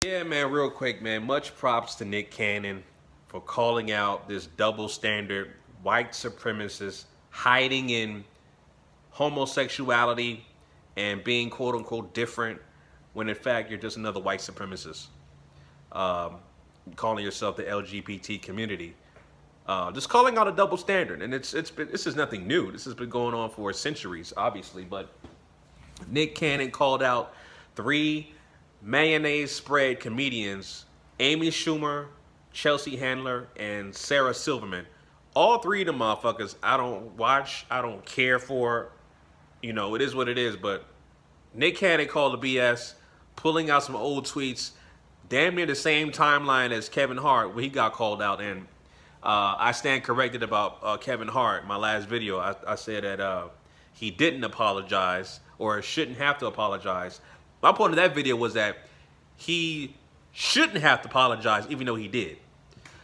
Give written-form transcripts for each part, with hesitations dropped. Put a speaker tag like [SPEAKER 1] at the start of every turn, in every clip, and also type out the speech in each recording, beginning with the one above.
[SPEAKER 1] Yeah, man, real quick, man. Much props to Nick Cannon for calling out this double standard white supremacist hiding in homosexuality and being quote unquote different when in fact you're just another white supremacist. Um, Calling yourself the LGBT community. Just calling out a double standard. And this is nothing new. This has been going on for centuries, obviously, but Nick Cannon called out three mayonnaise spread comedians, Amy Schumer, Chelsea Handler, and Sarah Silverman. All three of them motherfuckers I don't watch, I don't care for. You know, it is what it is, but Nick Cannon called the BS, pulling out some old tweets, damn near the same timeline as Kevin Hart when he got called out. And I stand corrected about Kevin Hart. My last video, I said that he didn't apologize or shouldn't have to apologize. My point of that video was that he shouldn't have to apologize, even though he did.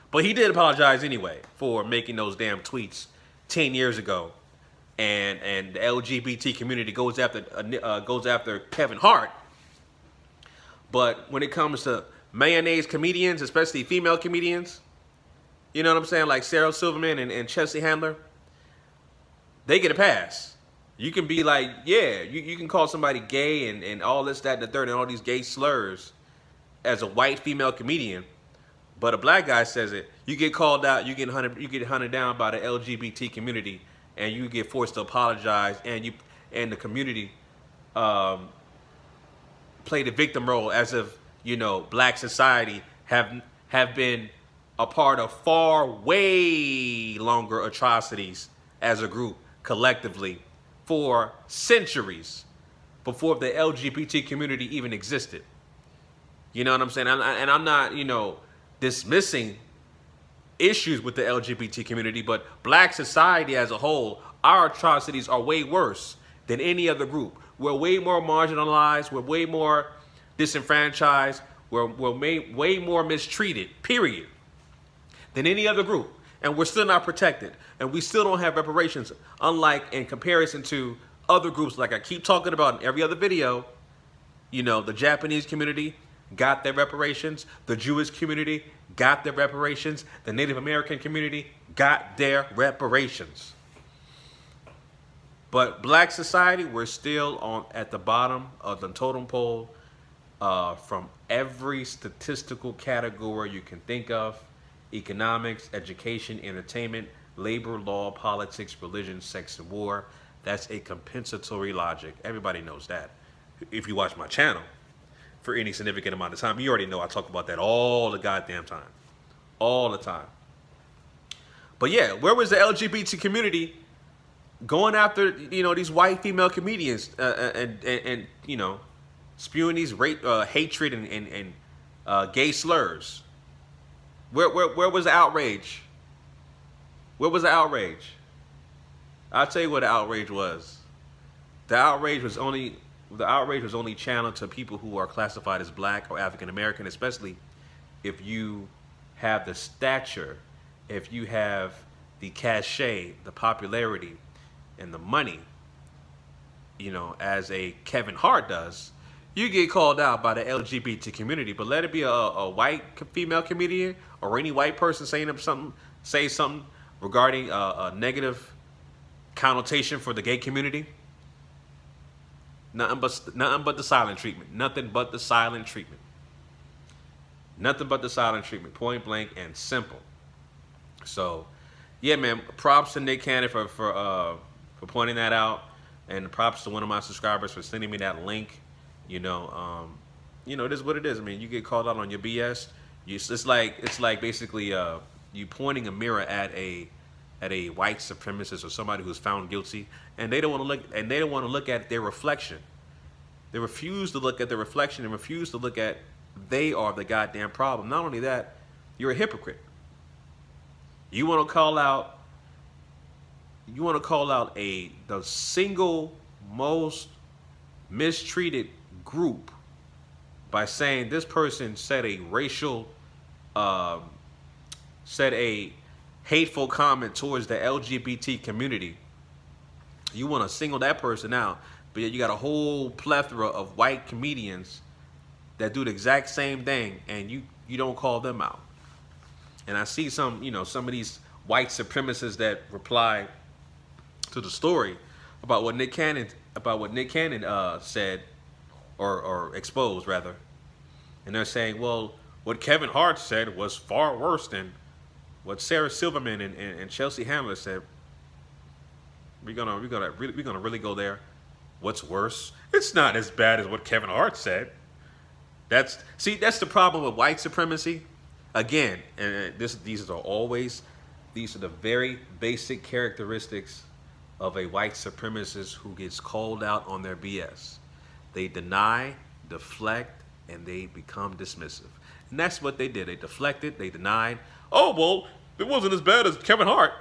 [SPEAKER 1] But he did apologize anyway for making those damn tweets 10 years ago. And the LGBT community goes after Kevin Hart. But when it comes to mayonnaise comedians, especially female comedians, you know what I'm saying, like Sarah Silverman and Chelsea Handler, they get a pass. You can be like, yeah, you can call somebody gay and all this, that, and the third, and all these gay slurs as a white female comedian, but a black guy says it, you get called out, you get hunted down by the LGBT community, and you get forced to apologize, and the community play the victim role as if, you know, black society have been a part of far way longer atrocities as a group collectively for centuries before the LGBT community even existed. You know what I'm saying? And I'm not, you know, dismissing issues with the LGBT community, but black society as a whole, our atrocities are way worse than any other group. We're way more marginalized. We're way more disenfranchised. We're way more mistreated, period, than any other group. And we're still not protected. And we still don't have reparations, unlike in comparison to other groups like I keep talking about in every other video. You know, the Japanese community got their reparations. The Jewish community got their reparations. The Native American community got their reparations. But black society, we're still at the bottom of the totem pole from every statistical category you can think of: economics, education, entertainment, labor, law, politics, religion, sex, and war. That's a compensatory logic. Everybody knows that. If you watch my channel for any significant amount of time, you already know I talk about that all the goddamn time. All the time. But yeah, where was the LGBT community going after, you know, these white female comedians and you know, spewing these hatred and gay slurs? Where was the outrage? Where was the outrage? I'll tell you what the outrage was. The outrage was only channeled to people who are classified as black or African American, especially if you have the stature, if you have the cachet, the popularity, and the money, you know, as a Kevin Hart does. You get called out by the LGBT community, but let it be a white female comedian or any white person say something regarding a negative connotation for the gay community. Nothing but the silent treatment. Nothing but the silent treatment. Nothing but the silent treatment. Point blank and simple. So, yeah, man. Props to Nick Cannon for pointing that out, and props to one of my subscribers for sending me that link. You know, it is what it is. I mean, you get called out on your BS. It's like basically you pointing a mirror at a white supremacist or somebody who's found guilty, and they don't want to look at their reflection. They refuse to look at their reflection and refuse to look at they are the goddamn problem. Not only that, you're a hypocrite. You want to call out the single most mistreated group by saying this person said a hateful comment towards the LGBT community. You want to single that person out, but yet you got a whole plethora of white comedians that do the exact same thing, and you don't call them out. And I see some, some of these white supremacists that reply to the story about what Nick Cannon said, or exposed rather, and they're saying, well, what Kevin Hart said was far worse than what Sarah Silverman and Chelsea Handler said. We're gonna really go there. What's worse? It's not as bad as what Kevin Hart said. That's the problem with white supremacy. Again, and these are the very basic characteristics of a white supremacist who gets called out on their BS. They deny, deflect, and they become dismissive. And that's what they did. They deflected, they denied. Oh, well, it wasn't as bad as Kevin Hart.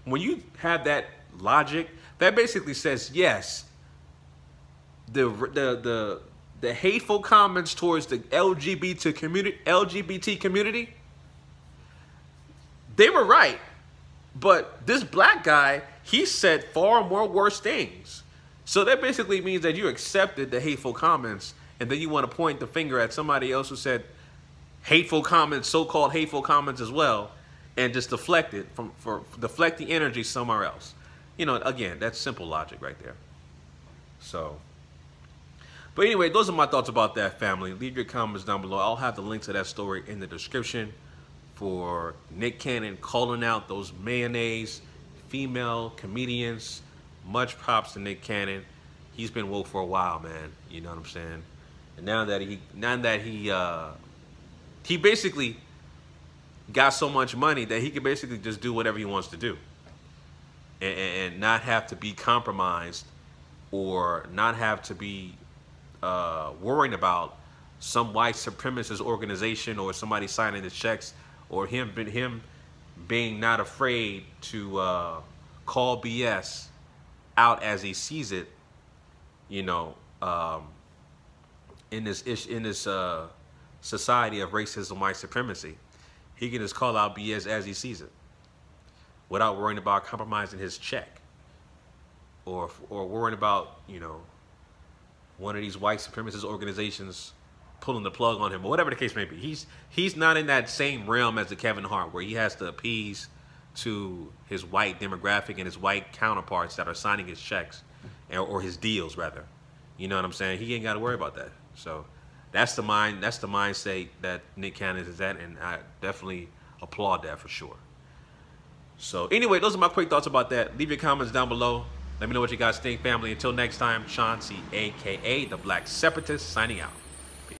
[SPEAKER 1] When you have that logic, that basically says, yes, the hateful comments towards the LGBT community, they were right. But this black guy, he said far more worse things. So that basically means that you accepted the hateful comments, and then you want to point the finger at somebody else who said hateful comments, so-called hateful comments as well, and just deflect it deflect the energy somewhere else. Again, that's simple logic right there. So, but anyway, those are my thoughts about that, family. Leave your comments down below. I'll have the link to that story in the description for Nick Cannon calling out those mayonnaise female comedians. Much props to Nick Cannon. He's been woke for a while, man. You know what I'm saying? And now that he basically got so much money that he can basically just do whatever he wants to do, and not have to be compromised, or not have to be worrying about some white supremacist organization or somebody signing his checks, or him being not afraid to call BS out as he sees it, in this society of racism, white supremacy. He can just call out BS as he sees it, without worrying about compromising his check, or worrying about one of these white supremacist organizations pulling the plug on him, or whatever the case may be. He's not in that same realm as the Kevin Hart, where he has to appease to his white demographic and his white counterparts that are signing his checks, or his deals rather. You know what I'm saying? He ain't got to worry about that. So that's the mindset that Nick Cannon is at, and I definitely applaud that for sure. So anyway, those are my quick thoughts about that. Leave your comments down below. Let me know what you guys think, family. Until next time, Chauncey, a.k.a. the Black Separatist, signing out.